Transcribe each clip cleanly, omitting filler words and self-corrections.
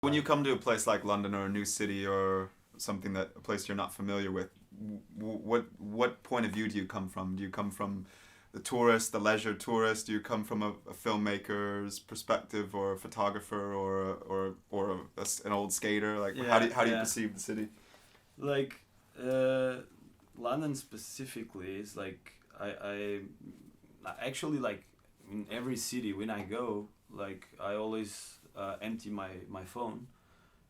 When you come to a place like London or a new city or a place you're not familiar with, what point of view do you come from? Do you come from the tourist, the leisure tourist? Do you come from a filmmaker's perspective, or a photographer, an old skater? Like, how do you perceive the city? Like, London specifically is like I actually, like, in every city when I go, like, I always empty my phone,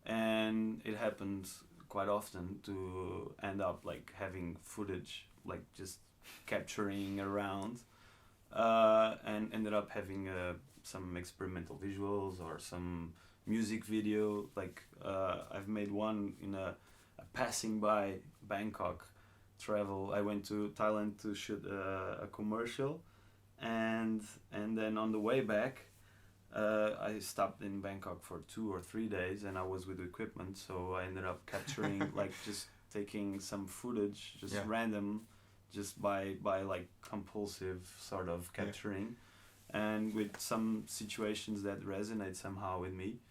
and it happens quite often to end up like having footage, like just capturing around, and ended up having some experimental visuals or some music video. Like, I've made one in a passing by Bangkok travel. I went to Thailand to shoot a commercial, and then on the way back, I stopped in Bangkok for 2 or 3 days, and I was with equipment, so I ended up capturing like just taking some footage, just random, just by like compulsive sort of capturing, and with some situations that resonate somehow with me.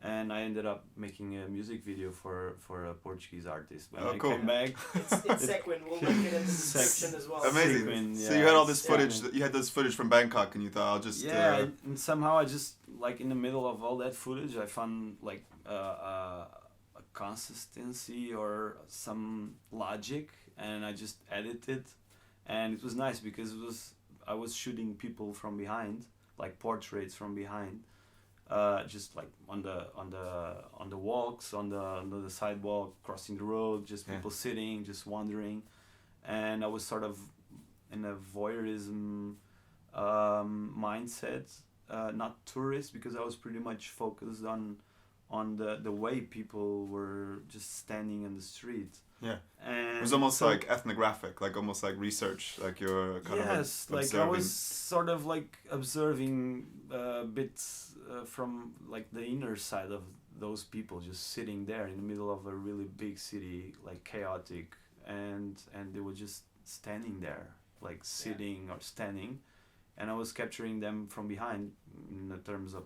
And I ended up making a music video for a Portuguese artist. When I came back, it's Sequin. We'll link it in the description as well. Amazing. Sequin, So you had all this footage. You had this footage from Bangkok, and you thought, I'll just and somehow I just, like, in the middle of all that footage, I found like a consistency or some logic, and I just edited, and it was nice because I was shooting people from behind, like portraits from behind. Just like on the walks, on the sidewalk, crossing the road, just people sitting, just wandering, and I was sort of in a voyeurism mindset, not tourist, because I was pretty much focused on the way people were just standing in the street. Yeah. And it was almost like ethnographic, like almost like research, like you're kind of like I was sort of like observing bits from like the inner side of those people just sitting there in the middle of a really big city, like chaotic, and they were just standing there, like sitting or standing, and I was capturing them from behind in the terms of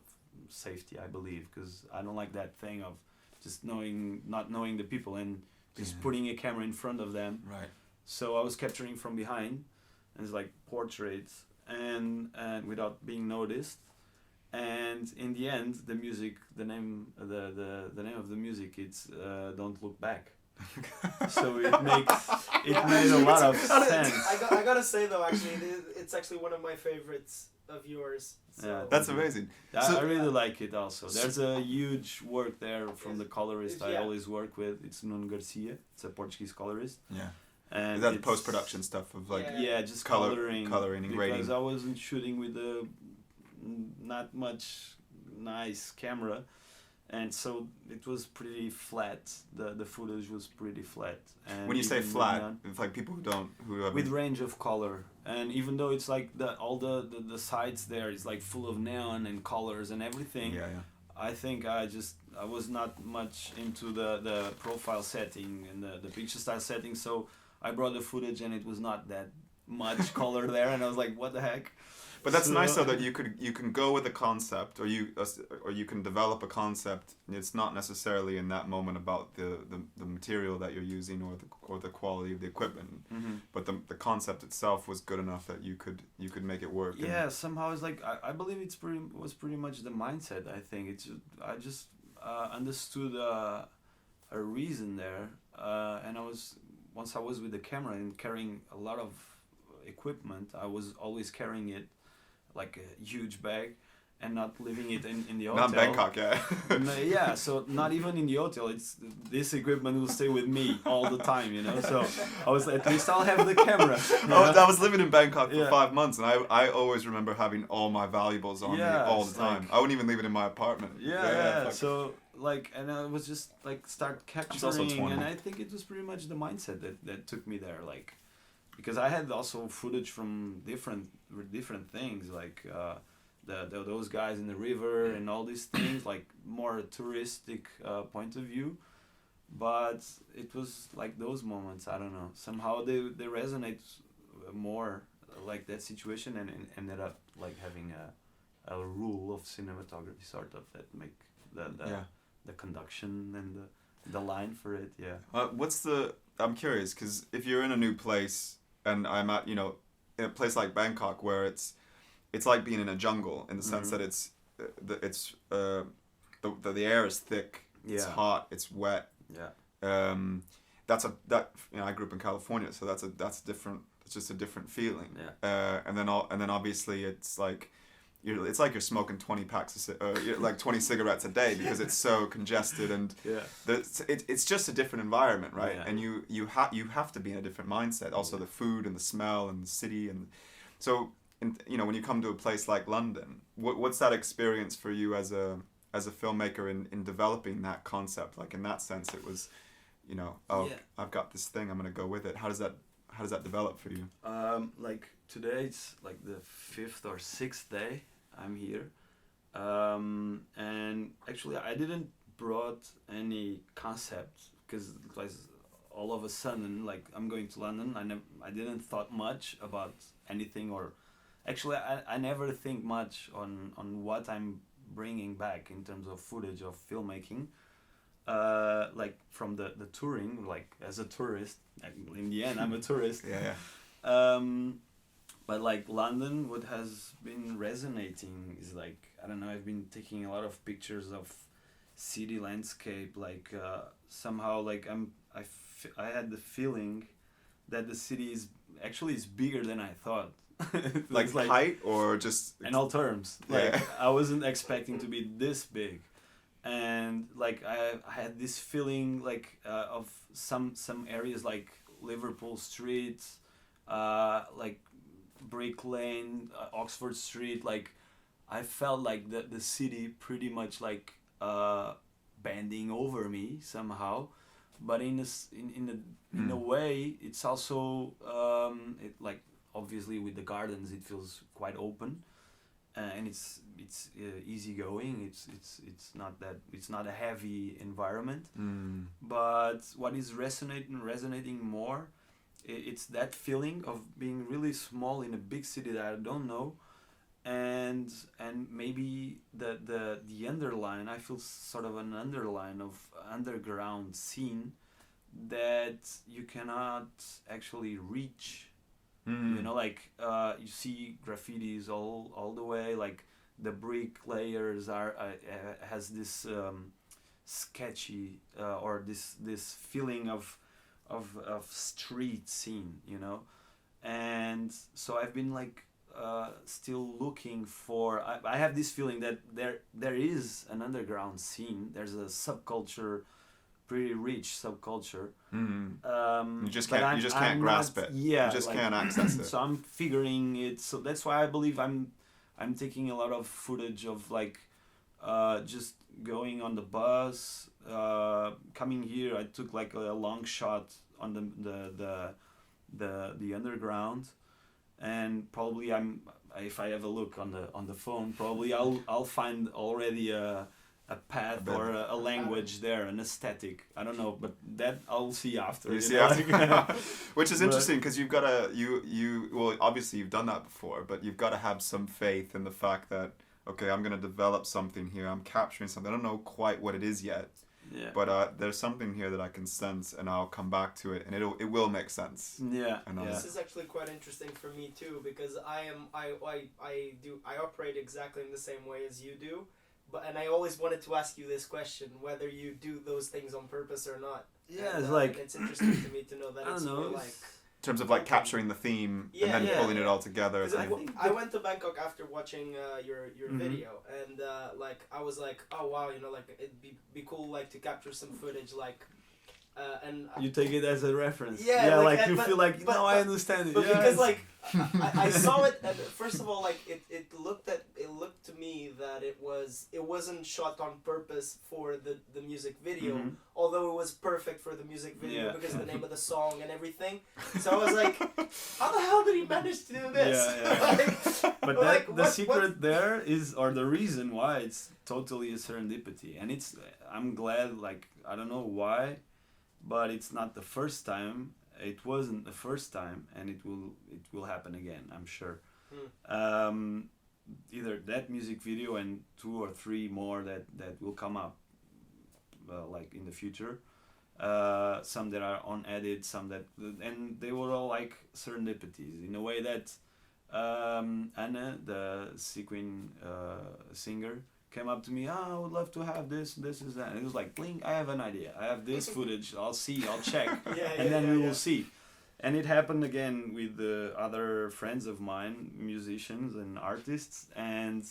safety, I believe, because I don't like that thing of just not knowing the people and just putting a camera in front of them. Right. So I was capturing from behind, and it's like portraits, and without being noticed. And in the end, the music, the name of the music, it's "Don't Look Back." So it made a lot of sense. I gotta say though, actually, it's actually one of my favorites of yours. So. Yeah, that's amazing. I really like it also. There's a huge work there from the colorist I always work with. It's Nuno Garcia. It's a Portuguese colorist. Yeah. And is that post-production stuff of like just coloring and grading? Because I wasn't shooting with a not much nice camera, and so it was pretty flat. The footage was pretty flat. And when you say flat, it's like people who with range of color, and even though it's like all the sides there is like full of neon and colors and everything. I think I was not much into the profile setting and the picture style setting, so I brought the footage and it was not that much color there, and I was like, what the heck? But that's nice though, that you can go with a concept, or you can develop a concept. It's not necessarily in that moment about the material that you're using or the quality of the equipment, but the concept itself was good enough that you could make it work. Yeah, somehow it's like I believe was pretty much the mindset. I think I just understood a reason there, and once I was with the camera and carrying a lot of equipment, I was always carrying it like a huge bag and not leaving it in the hotel. Not Bangkok, yeah. So not even in the hotel. It's this equipment will stay with me all the time, you know. So I was, at least I'll have the camera. I was living in Bangkok for 5 months, and I always remember having all my valuables on me all the time. I wouldn't even leave it in my apartment. So like, and I was just like start capturing, and I think it was pretty much the mindset that took me there, like. Because I had also footage from different things, like those guys in the river and all these things, like more touristic point of view. But it was like those moments, I don't know, somehow they resonate more, like that situation, and ended up like having a rule of cinematography sort of that make the conduction and the line for it. Yeah. I'm curious because if you're in a new place and I'm at in a place like Bangkok where it's like being in a jungle in the sense that the air is thick, it's hot, it's wet. Yeah. I grew up in California, so that's different. It's just a different feeling. Yeah. And then obviously it's like you're smoking 20 packs like 20 cigarettes a day because it's so congested and it's just a different environment, right? Yeah. And you have to be in a different mindset. Also the food and the smell and the city and so when you come to a place like London, what's that experience for you as a filmmaker in developing that concept? Like in that sense, it was, I've got this thing, I'm gonna go with it. How does that develop for you? Like today, it's like the 5th or 6th day I'm here, and actually I didn't brought any concept because all of a sudden like I'm going to London. I didn't thought much about anything, or actually I never think much on what I'm bringing back in terms of footage of filmmaking. Like from the touring, like as a tourist, in the end I'm a tourist. Yeah. But like London, what has been resonating is like, I don't know, I've been taking a lot of pictures of city landscape, like somehow like I had the feeling that the city is bigger than I thought. like height or just in all terms. Like I wasn't expecting to be this big. And like I had this feeling like of some areas like Liverpool Street, like Brick Lane, Oxford Street. Like I felt like the city pretty much like bending over me somehow, but in a way it's also it like obviously with the gardens it feels quite open. And it's easygoing. It's not a heavy environment. But what is resonating more, it's that feeling of being really small in a big city that I don't know, and maybe the underline. I feel sort of an underline of underground scene that you cannot actually reach. Like you see graffitis all the way, like the brick layers are has this sketchy or this feeling of street scene, and so I've been like still looking for. I have this feeling that there is an underground scene. There's a subculture, pretty rich subculture. You just can't grasp it. Yeah, you just can't access it. So I'm figuring it. So that's why I believe I'm taking a lot of footage of like just going on the bus, coming here. I took like a long shot on the underground, and probably if I have a look on the phone, probably I'll find already a path or a language there, an aesthetic. I don't know, but that I'll see after. Which is interesting because you've got to well, obviously you've done that before, but you've got to have some faith in the fact that okay, I'm going to develop something here. I'm capturing something. I don't know quite what it is yet. Yeah. But there's something here that I can sense, and I'll come back to it, and it will make sense. Yeah. This is actually quite interesting for me too, because I operate exactly in the same way as you do. And I always wanted to ask you this question, whether you do those things on purpose or not. Yeah, and it's interesting to me to know that it's more like... In terms of like capturing the theme and then pulling it all together. I went to Bangkok after watching your video, and like I was like, oh wow, like it'd be cool like to capture some footage like... and you take it as a reference. Yeah, like you feel like I understand it. But because like I saw it, and first of all, like it looked to me that it wasn't shot on purpose for the music video, although it was perfect for the music video because of the name of the song and everything. So I was like, how the hell did he manage to do this? But the secret there is, or the reason why it's totally a serendipity, and I'm glad, like I don't know why. But it's not the first time. It wasn't the first time, and it will happen again, I'm sure. Either that music video and 2 or 3 more that will come up like in the future. Some that are on edit, some that, and they were all like serendipities in a way that Anna, the sequin singer, came up to me. I would love to have this is that. And it was like, bling, I have an idea. I have this footage. I'll check, and then we will see. And it happened again with the other friends of mine, musicians and artists, and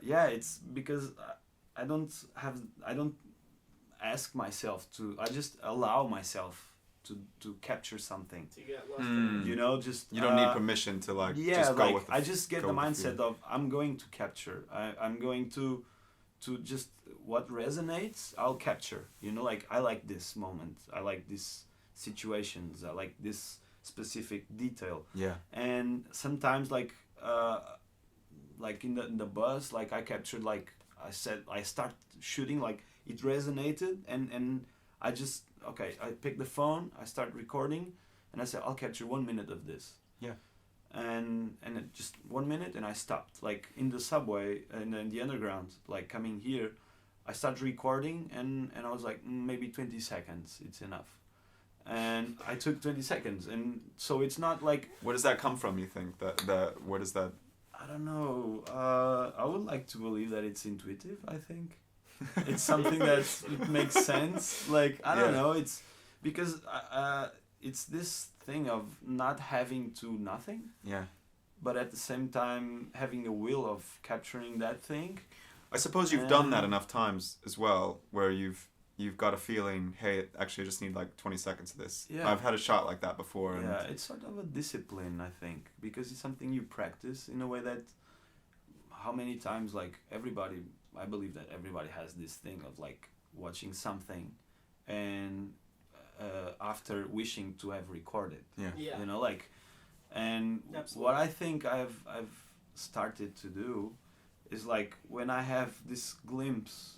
it's because I don't ask myself to. I just allow myself to capture something. To get lost. You know, just you don't need permission to like just go like with. I just get the mindset of I'm going to capture. I'm going to just what resonates. I'll capture. You know, like I like this moment. I like this situations. I like this specific detail. Yeah. And sometimes like in the bus, like I captured, like I said, I start shooting, like it resonated, and I just I pick the phone, I start recording, and I said I'll capture 1 minute of this. Yeah. And it just 1 minute, and I stopped. Like in the subway and in the underground, like coming here, I started recording, and I was like maybe 20 seconds, it's enough. And I took 20 seconds, and so it's not like. Where does that come from? You think that where does that? I don't know. I would like to believe that it's intuitive. I think it's something that it makes sense. Like I don't know. It's because it's this thing of not having to nothing. Yeah. But at the same time having a will of capturing that thing. I suppose you've done that enough times as well, where you've got a feeling, hey, actually I just need like 20 seconds of this. Yeah. I've had a shot like that before. And Yeah, it's sort of a discipline, I think, because it's something you practice in a way that how many times, like everybody, I believe that everybody has this thing of like watching something and after wishing to have recorded. Yeah. You know, like, and Absolutely. what I think I've started to do is like when I have this glimpse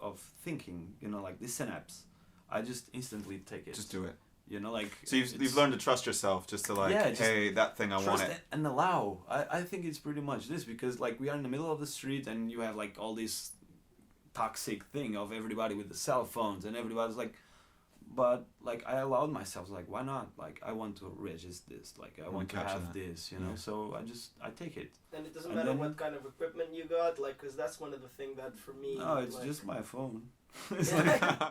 of thinking, you know, like this synapse, I just instantly take it. Just do it. You know, like. So you've learned to trust yourself, just to like, hey, that thing, I want it. And allow. I think it's pretty much this, because like we are in the middle of the street and you have like all this toxic thing of everybody with the cell phones and everybody's like, but like I allowed myself, like why not? Like I want to register this, like I want to have this, you know. So I take it. And it doesn't And matter then- what kind of equipment you got, like, because that's one of the things that for me. No, it's like, just my phone. Yeah.